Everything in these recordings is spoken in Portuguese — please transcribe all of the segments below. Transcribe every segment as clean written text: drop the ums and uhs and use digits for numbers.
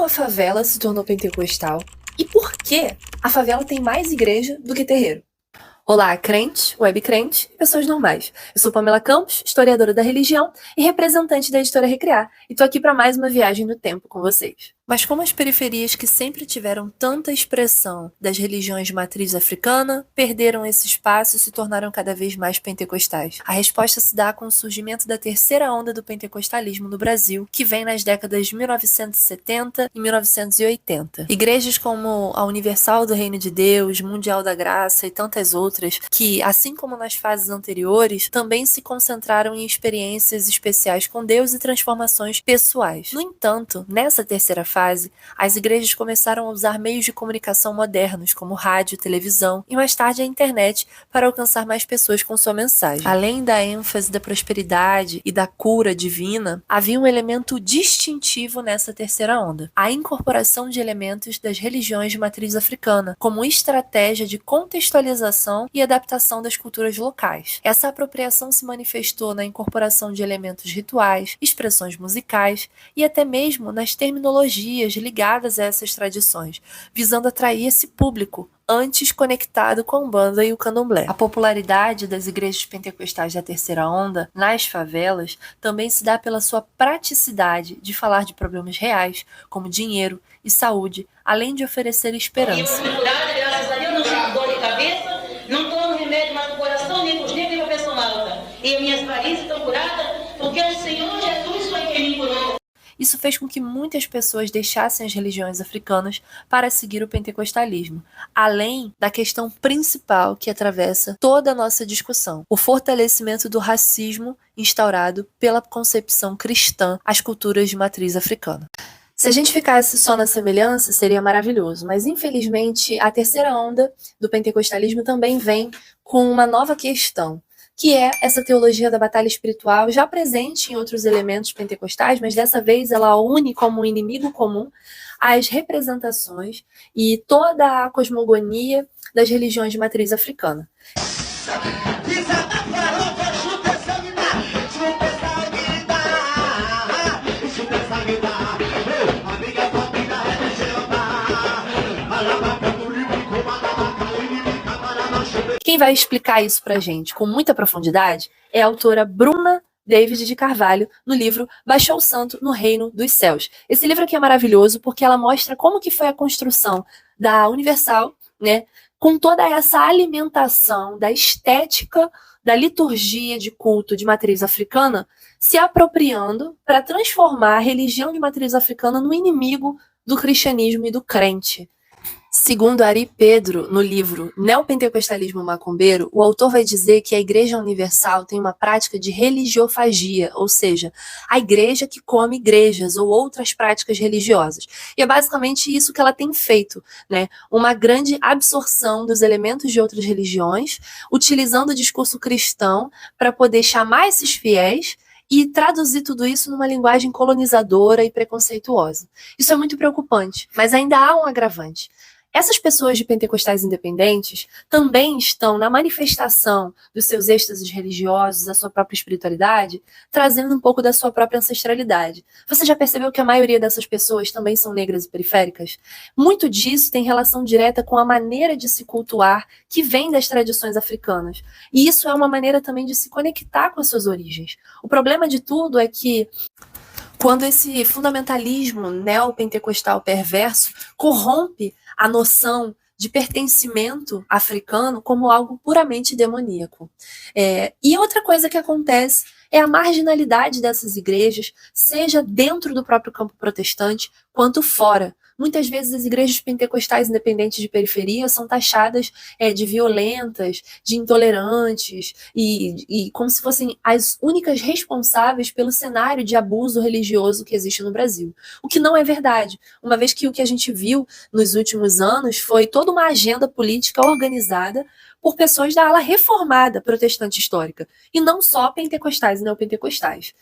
Como a favela se tornou pentecostal e por que a favela tem mais igreja do que terreiro. Olá, crente, webcrente e pessoas normais. Eu sou Pamela Campos, historiadora da religião e representante da editora Recriar, e tô aqui para mais uma viagem no tempo com vocês. Mas como as periferias que sempre tiveram tanta expressão das religiões de matriz africana perderam esse espaço e se tornaram cada vez mais pentecostais? A resposta se dá com o surgimento da terceira onda do pentecostalismo no Brasil, que vem nas décadas de 1970 e 1980. Igrejas como a Universal do Reino de Deus, Mundial da Graça e tantas outras, que, assim como nas fases anteriores, também se concentraram em experiências especiais com Deus e transformações pessoais. No entanto, nessa terceira fase, as igrejas começaram a usar meios de comunicação modernos, como rádio, televisão e mais tarde a internet, para alcançar mais pessoas com sua mensagem. Além da ênfase da prosperidade e da cura divina, havia um elemento distintivo nessa terceira onda: a incorporação de elementos das religiões de matriz africana, como estratégia de contextualização e adaptação das culturas locais. Essa apropriação se manifestou na incorporação de elementos rituais, expressões musicais e até mesmo nas terminologias ligadas a essas tradições, visando atrair esse público antes conectado com a Umbanda e o Candomblé. A popularidade das igrejas pentecostais da terceira onda nas favelas também se dá pela sua praticidade de falar de problemas reais, como dinheiro e saúde, além de oferecer esperança. Graças a Deus, não tenho dor de cabeça, não tomo remédio mais no coração, nem pros negros, nem pra pressão alta. E minhas varizes estão curadas, porque o Senhor Jesus foi quem me curou. Isso fez com que muitas pessoas deixassem as religiões africanas para seguir o pentecostalismo, além da questão principal que atravessa toda a nossa discussão: o fortalecimento do racismo instaurado pela concepção cristã às culturas de matriz africana. Se a gente ficasse só na semelhança, seria maravilhoso, mas infelizmente a terceira onda do pentecostalismo também vem com uma nova questão, que é essa teologia da batalha espiritual, já presente em outros elementos pentecostais, mas dessa vez ela une como um inimigo comum as representações e toda a cosmogonia das religiões de matriz africana. Quem vai explicar isso pra gente com muita profundidade é a autora Bruna David de Carvalho, no livro Baixou o Santo no Reino dos Céus. Esse livro aqui é maravilhoso porque ela mostra como que foi a construção da Universal, né, com toda essa alimentação da estética da liturgia de culto de matriz africana, se apropriando para transformar a religião de matriz africana no inimigo do cristianismo e do crente. Segundo Ari Pedro, no livro Neopentecostalismo Macumbeiro, o autor vai dizer que a Igreja Universal tem uma prática de religiofagia, ou seja, a igreja que come igrejas ou outras práticas religiosas. E é basicamente isso que ela tem feito, né? Uma grande absorção dos elementos de outras religiões, utilizando o discurso cristão para poder chamar esses fiéis e traduzir tudo isso numa linguagem colonizadora e preconceituosa. Isso é muito preocupante, mas ainda há um agravante. Essas pessoas de pentecostais independentes também estão na manifestação dos seus êxtases religiosos, da sua própria espiritualidade, trazendo um pouco da sua própria ancestralidade. Você já percebeu que a maioria dessas pessoas também são negras e periféricas? Muito disso tem relação direta com a maneira de se cultuar que vem das tradições africanas. E isso é uma maneira também de se conectar com as suas origens. O problema de tudo é que quando esse fundamentalismo neopentecostal perverso corrompe a noção de pertencimento africano como algo puramente demoníaco. E outra coisa que acontece é a marginalidade dessas igrejas, seja dentro do próprio campo protestante, quanto fora. Muitas vezes as igrejas pentecostais independentes de periferia são taxadas de violentas, de intolerantes e como se fossem as únicas responsáveis pelo cenário de abuso religioso que existe no Brasil. O que não é verdade, uma vez que o que a gente viu nos últimos anos foi toda uma agenda política organizada por pessoas da ala reformada protestante histórica, e não só pentecostais e neopentecostais.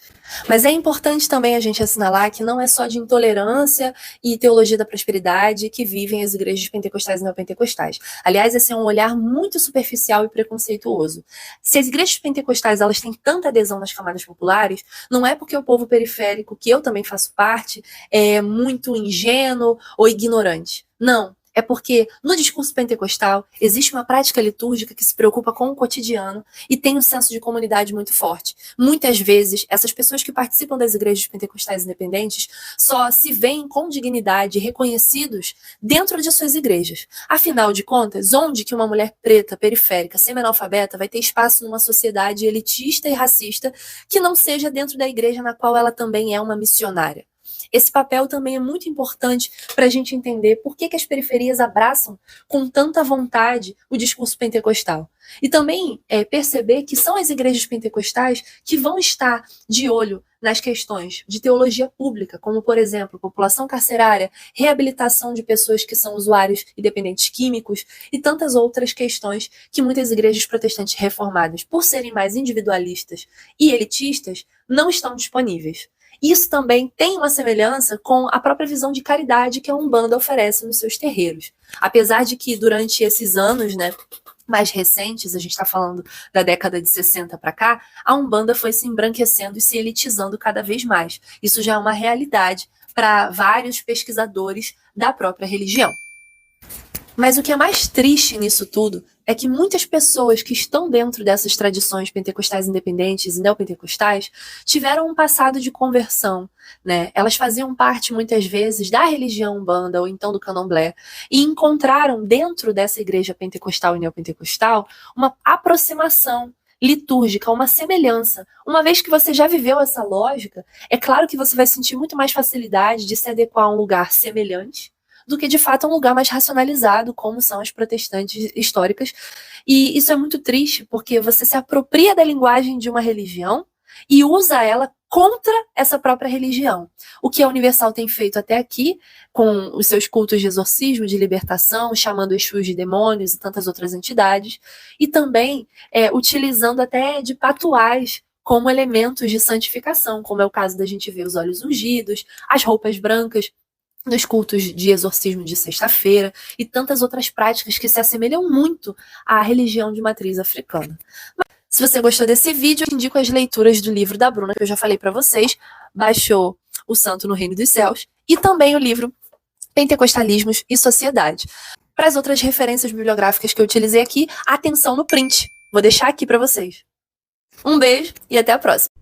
Mas é importante também a gente assinalar que não é só de intolerância e teologia da prosperidade que vivem as igrejas pentecostais e neopentecostais. Aliás, esse é um olhar muito superficial e preconceituoso. Se as igrejas pentecostais elas têm tanta adesão nas camadas populares, não é porque o povo periférico, que eu também faço parte, é muito ingênuo ou ignorante. Não. É porque no discurso pentecostal existe uma prática litúrgica que se preocupa com o cotidiano e tem um senso de comunidade muito forte. Muitas vezes, essas pessoas que participam das igrejas pentecostais independentes só se veem com dignidade reconhecidos dentro de suas igrejas. Afinal de contas, onde que uma mulher preta, periférica, semi-analfabeta vai ter espaço numa sociedade elitista e racista que não seja dentro da igreja na qual ela também é uma missionária? Esse papel também é muito importante para a gente entender por que as periferias abraçam com tanta vontade o discurso pentecostal. E também perceber que são as igrejas pentecostais que vão estar de olho nas questões de teologia pública, como, por exemplo, população carcerária, reabilitação de pessoas que são usuários e dependentes químicos e tantas outras questões que muitas igrejas protestantes reformadas, por serem mais individualistas e elitistas, não estão disponíveis. Isso também tem uma semelhança com a própria visão de caridade que a Umbanda oferece nos seus terreiros. Apesar de que durante esses anos, mais recentes, a gente está falando da década de 60 para cá, a Umbanda foi se embranquecendo e se elitizando cada vez mais. Isso já é uma realidade para vários pesquisadores da própria religião. Mas o que é mais triste nisso tudo é que muitas pessoas que estão dentro dessas tradições pentecostais independentes e neopentecostais tiveram um passado de conversão, Elas faziam parte, muitas vezes, da religião Umbanda ou então do Candomblé e encontraram dentro dessa igreja pentecostal e neopentecostal uma aproximação litúrgica, uma semelhança. Uma vez que você já viveu essa lógica, é claro que você vai sentir muito mais facilidade de se adequar a um lugar semelhante do que, de fato, um lugar mais racionalizado, como são as protestantes históricas. E isso é muito triste, porque você se apropria da linguagem de uma religião e usa ela contra essa própria religião. O que a Universal tem feito até aqui, com os seus cultos de exorcismo, de libertação, chamando Exus de demônios e tantas outras entidades, e também utilizando até de patuais como elementos de santificação, como é o caso da gente ver os olhos ungidos, as roupas brancas, nos cultos de exorcismo de sexta-feira e tantas outras práticas que se assemelham muito à religião de matriz africana. Se você gostou desse vídeo, eu indico as leituras do livro da Bruna, que eu já falei para vocês, Baixou o Santo no Reino dos Céus, e também o livro Pentecostalismos e Sociedade. Para as outras referências bibliográficas que eu utilizei aqui, atenção no print. Vou deixar aqui para vocês. Um beijo e até a próxima.